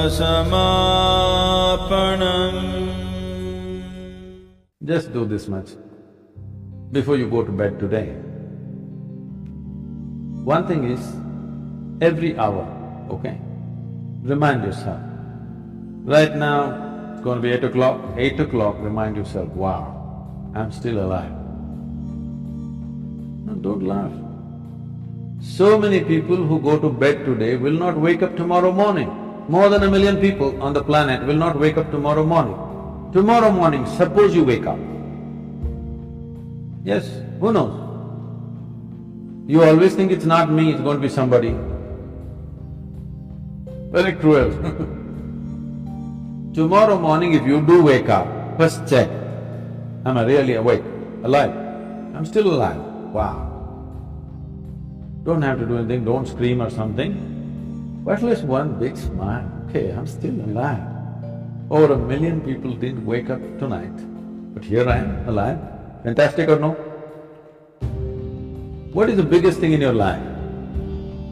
samapanam. Just do this much before you go to bed today. One thing is, every hour, okay, remind yourself. Right now, it's going to be 8 o'clock. 8 o'clock, remind yourself, wow, I'm still alive. No, don't laugh. So many people who go to bed today will not wake up tomorrow morning. More than 1 million people on the planet will not wake up tomorrow morning. Tomorrow morning, suppose you wake up. Yes, who knows? You always think it's not me, it's going to be somebody. Very cruel. Tomorrow morning if you do wake up, first check, am I really awake, alive? I'm still alive, wow. Don't have to do anything, don't scream or something, but at least one big smile, okay, I'm still alive. Over 1 million people didn't wake up tonight, but here I am, alive. Fantastic or no? What is the biggest thing in your life?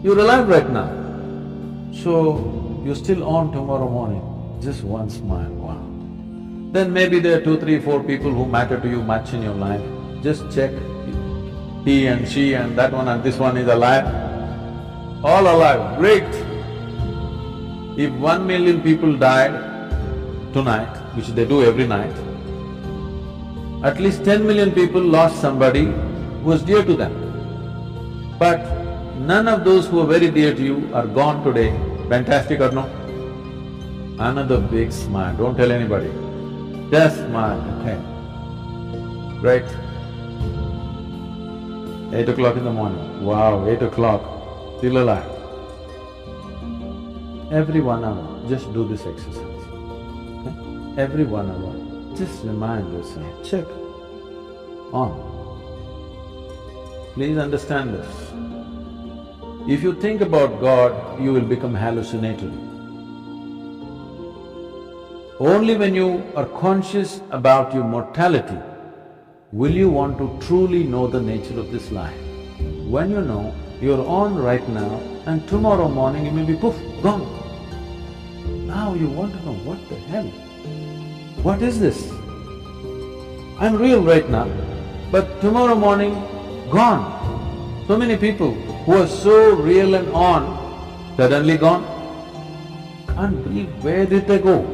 You're alive right now. So, you're still on tomorrow morning, just one smile, wow. Then maybe there are 2, 3, 4 people who matter to you much in your life. Just check, he and she and that one and this one is alive. All alive, great. If 1 million people died tonight, which they do every night, at least 10 million people lost somebody who was dear to them. But none of those who are very dear to you are gone today. Fantastic or no? Another big smile, don't tell anybody. Just smile, okay. Right? 8 o'clock in the morning, wow, 8 o'clock, still alive. Every 1 hour, just do this exercise, okay? Every 1 hour, just remind yourself, check, on. Please understand this. If you think about God, you will become hallucinatory. Only when you are conscious about your mortality will you want to truly know the nature of this life. When you know, you're on right now and tomorrow morning you may be poof, gone. Now you want to know, what the hell? What is this? I'm real right now, but tomorrow morning, gone. So many people who are so real and on, suddenly gone. Can't believe, where did they go?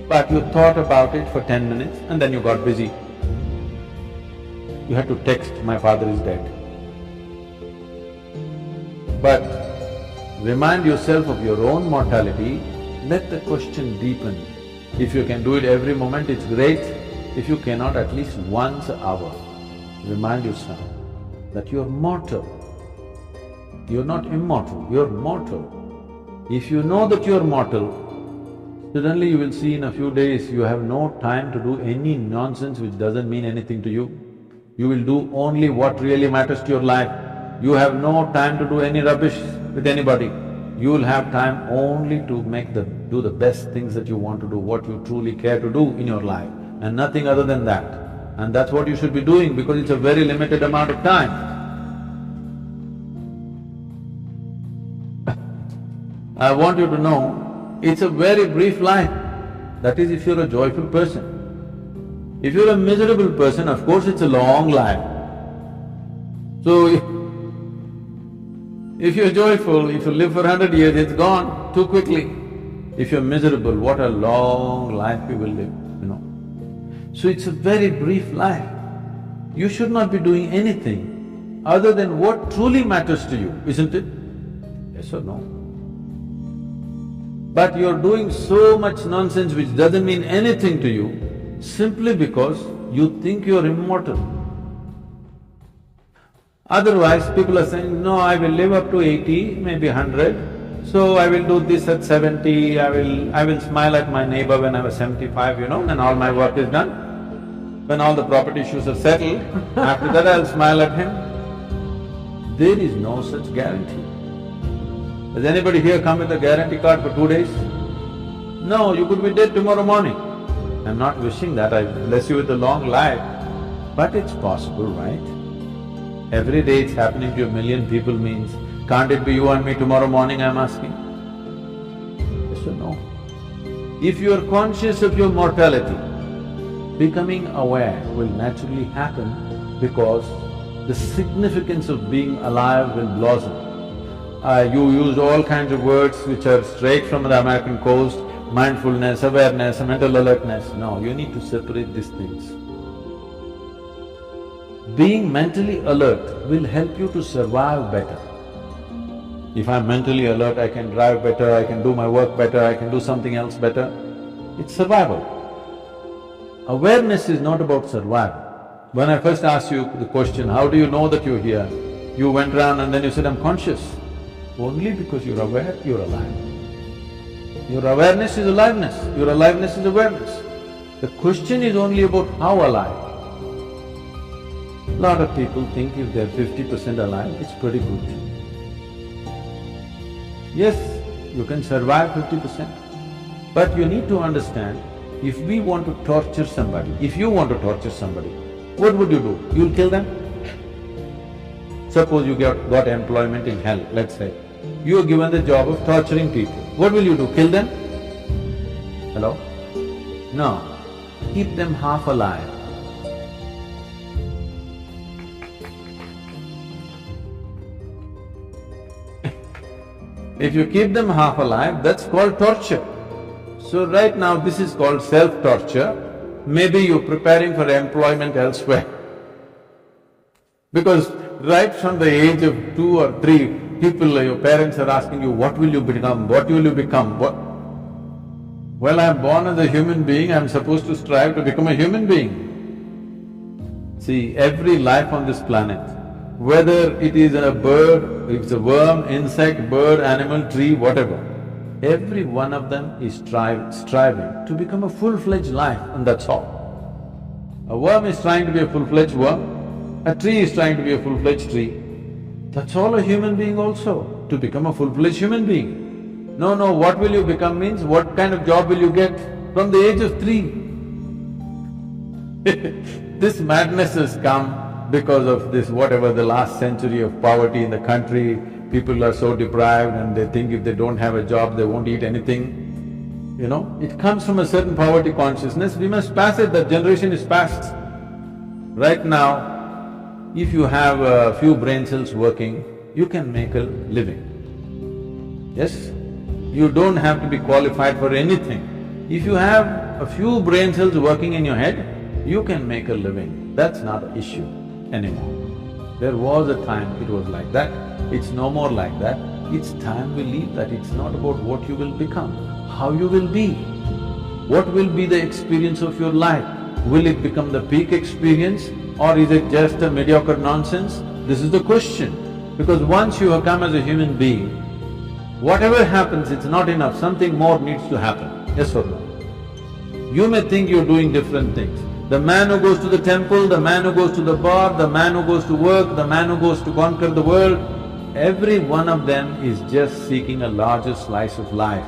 But you thought about it for 10 minutes and then you got busy. You had to text, my father is dead. But remind yourself of your own mortality, let the question deepen. If you can do it every moment, it's great. If you cannot, at least once an hour, remind yourself that you're mortal. You're not immortal, you're mortal. If you know that you're mortal, suddenly you will see in a few days you have no time to do any nonsense which doesn't mean anything to you. You will do only what really matters to your life. You have no time to do any rubbish with anybody. You will have time only to do the best things that you want to do, what you truly care to do in your life, and nothing other than that. And that's what you should be doing because it's a very limited amount of time. I want you to know, it's a very brief life. That is if you're a joyful person. If you're a miserable person, of course it's a long life. So, if you're joyful, if you live for 100 years, it's gone too quickly. If you're miserable, what a long life you will live, you know. So it's a very brief life. You should not be doing anything other than what truly matters to you, isn't it? Yes or no? But you're doing so much nonsense which doesn't mean anything to you simply because you think you're immortal. Otherwise, people are saying, no, I will live up to 80, maybe 100, so I will do this at 70, I will smile at my neighbor when I was 75, you know, when all my work is done. When all the property issues are settled, after that I'll smile at him. There is no such guarantee. Does anybody here come with a guarantee card for 2 days? No, you could be dead tomorrow morning. I'm not wishing that, I bless you with a long life, but it's possible, right? Every day it's happening to 1 million people means, can't it be you and me tomorrow morning, I'm asking? Yes answer, no. If you are conscious of your mortality, becoming aware will naturally happen because the significance of being alive will blossom. You used all kinds of words which are straight from the American coast, mindfulness, awareness, mental alertness. No, you need to separate these things. Being mentally alert will help you to survive better. If I'm mentally alert, I can drive better, I can do my work better, I can do something else better. It's survival. Awareness is not about survival. When I first asked you the question, how do you know that you're here? You went around and then you said, I'm conscious. Only because you're aware, you're alive. Your awareness is aliveness, your aliveness is awareness. The question is only about how alive. Lot of people think if they're 50% alive, it's pretty good. Yes, you can survive 50%, but you need to understand, if we want to torture somebody, if you want to torture somebody, what would you do? You'll kill them? Suppose you got employment in hell, let's say. You are given the job of torturing people. What will you do? Kill them? Hello? No. Keep them half alive. If you keep them half alive, that's called torture. So right now this is called self-torture. Maybe you're preparing for employment elsewhere. Because right from the age of 2 or 3, your parents are asking you, what will you become, what will you become, what… Well, I'm born as a human being, I'm supposed to strive to become a human being. See, every life on this planet, whether it is a bird, if it's a worm, insect, bird, animal, tree, whatever, every one of them is striving to become a full-fledged life, and that's all. A worm is trying to be a full-fledged worm, a tree is trying to be a full-fledged tree. That's all a human being also, to become a full-fledged human being. No, what will you become means what kind of job will you get from the age of 3. This madness has come because of this whatever the last century of poverty in the country. People are so deprived and they think if they don't have a job, they won't eat anything. You know, it comes from a certain poverty consciousness, we must pass it, that generation is past. Right now, if you have a few brain cells working, you can make a living. Yes? You don't have to be qualified for anything. If you have a few brain cells working in your head, you can make a living. That's not an issue anymore. There was a time it was like that, it's no more like that. It's time we leave that. It's not about what you will become, how you will be. What will be the experience of your life? Will it become the peak experience or is it just a mediocre nonsense? This is the question. Because once you have come as a human being, whatever happens, it's not enough, something more needs to happen, yes or no? You may think you're doing different things. The man who goes to the temple, the man who goes to the bar, the man who goes to work, the man who goes to conquer the world, every one of them is just seeking a larger slice of life.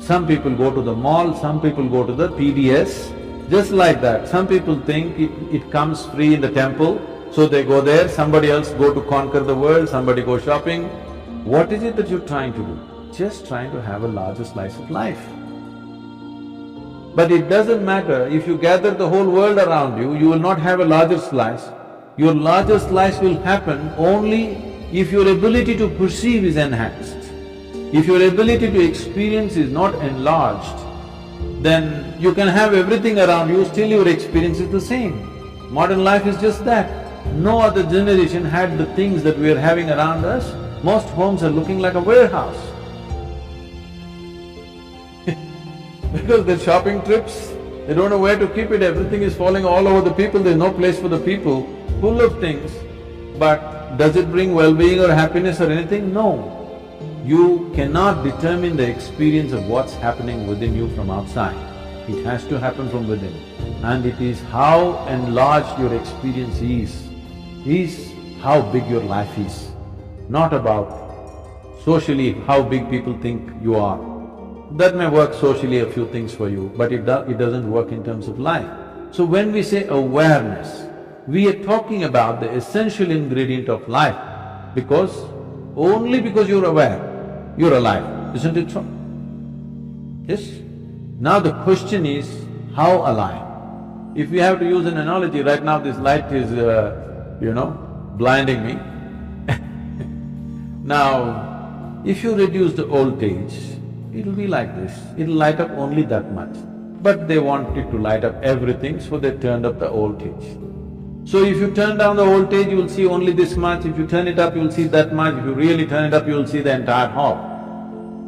Some people go to the mall, some people go to the PDS, just like that. Some people think it comes free in the temple, so they go there, somebody else go to conquer the world, somebody go shopping. What is it that you're trying to do? Just trying to have a larger slice of life. But it doesn't matter, if you gather the whole world around you, you will not have a larger slice. Your larger slice will happen only if your ability to perceive is enhanced. If your ability to experience is not enlarged, then you can have everything around you, still your experience is the same. Modern life is just that. No other generation had the things that we are having around us. Most homes are looking like a warehouse. Because they're shopping trips, they don't know where to keep it, everything is falling all over the people, there's no place for the people, full of things. But does it bring well-being or happiness or anything? No. You cannot determine the experience of what's happening within you from outside. It has to happen from within. And it is how enlarged your experience is how big your life is. Not about socially how big people think you are. That may work socially a few things for you, but it doesn't work in terms of life. So when we say awareness, we are talking about the essential ingredient of life, because only because you're aware, you're alive. isn't it so? Yes? Now the question is, how alive? If we have to use an analogy, right now this light is, blinding me. Now, if you reduce the voltage, it'll be like this, it'll light up only that much. But they want it to light up everything, so they turned up the voltage. So if you turn down the voltage, you will see only this much, if you turn it up, you will see that much, if you really turn it up, you will see the entire hall.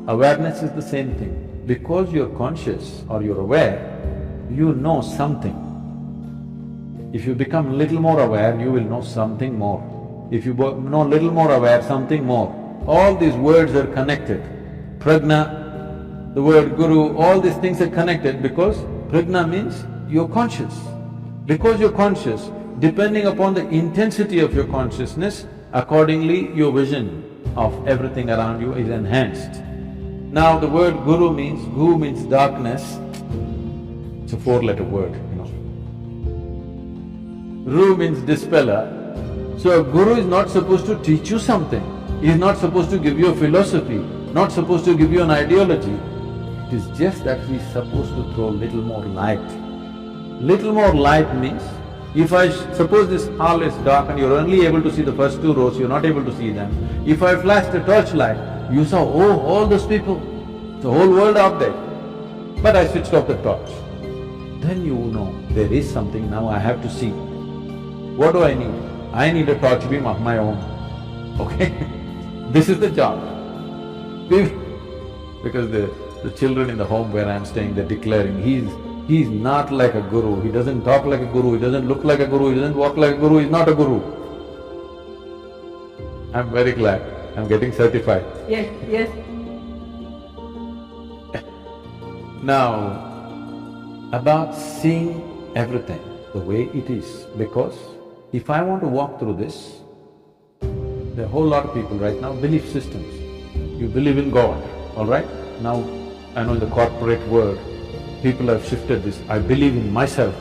Awareness is the same thing. Because you're conscious or you're aware, you know something. If you become little more aware, you will know something more. If you know little more aware, something more. All these words are connected. Prajna, the word guru, all these things are connected because prajna means you're conscious. Because you're conscious, depending upon the intensity of your consciousness, accordingly your vision of everything around you is enhanced. Now the word guru means, gu means darkness, it's a four-letter word, Ru means dispeller. So a guru is not supposed to teach you something, he is not supposed to give you a philosophy, not supposed to give you an ideology. It is just that he is supposed to throw little more light. Little more light means, if I… suppose this hall is dark and you're only able to see the first two rows, you're not able to see them. If I flashed a torchlight, you saw, oh, all those people, the whole world out there. But I switched off the torch. Then you know, there is something now I have to see. What do I need? I need a torch beam of my own, okay? This is the job. Because the children in the home where I'm staying, they're declaring, he's not like a guru, he doesn't talk like a guru, he doesn't look like a guru, he doesn't walk like a guru, he's not a guru. I'm very glad, I'm getting certified. Yes, yes. Now, about seeing everything the way it is, because if I want to walk through this, there are a whole lot of people right now, belief systems. You believe in God, all right? Now, I know in the corporate world, people have shifted this, I believe in myself.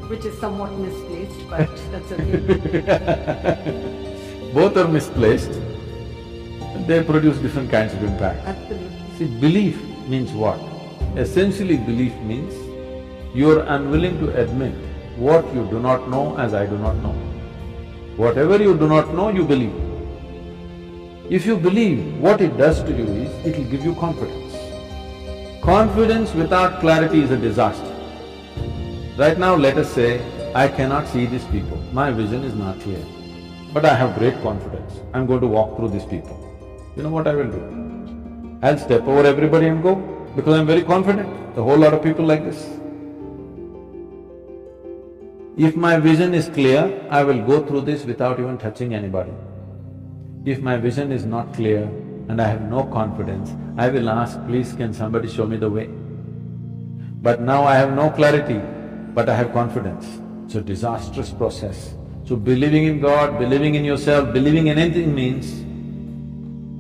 Which is somewhat misplaced, but that's okay. Both are misplaced, they produce different kinds of impact. Absolutely. See, belief means what? Essentially belief means you're unwilling to admit what you do not know as I do not know. Whatever you do not know, you believe. If you believe, what it does to you is, it'll give you confidence. Confidence without clarity is a disaster. Right now, let us say, I cannot see these people, my vision is not clear. But I have great confidence, I'm going to walk through these people. You know what I will do? I'll step over everybody and go, because I'm very confident, a whole lot of people like this. If my vision is clear, I will go through this without even touching anybody. If my vision is not clear and I have no confidence, I will ask, please can somebody show me the way? But now I have no clarity, but I have confidence. It's a disastrous process. So believing in God, believing in yourself, believing in anything means,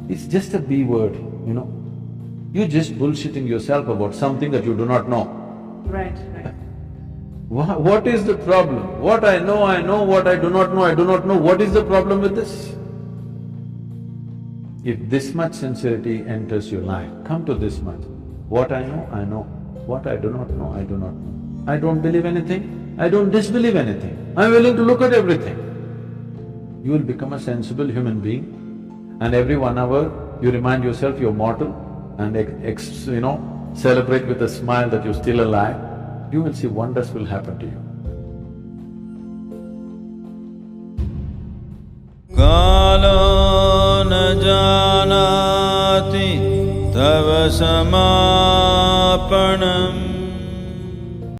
it's just a B word, You're just bullshitting yourself about something that you do not know. Right, right. What is the problem? What I know, what I do not know, I do not know. What is the problem with this? If this much sincerity enters your life, come to this much. What I know. What I do not know, I do not know. I don't believe anything, I don't disbelieve anything. I'm willing to look at everything. You will become a sensible human being, and every 1 hour you remind yourself you're mortal and celebrate with a smile that you're still alive. You will see wonders will happen to you. Kalo na janati tava samapanam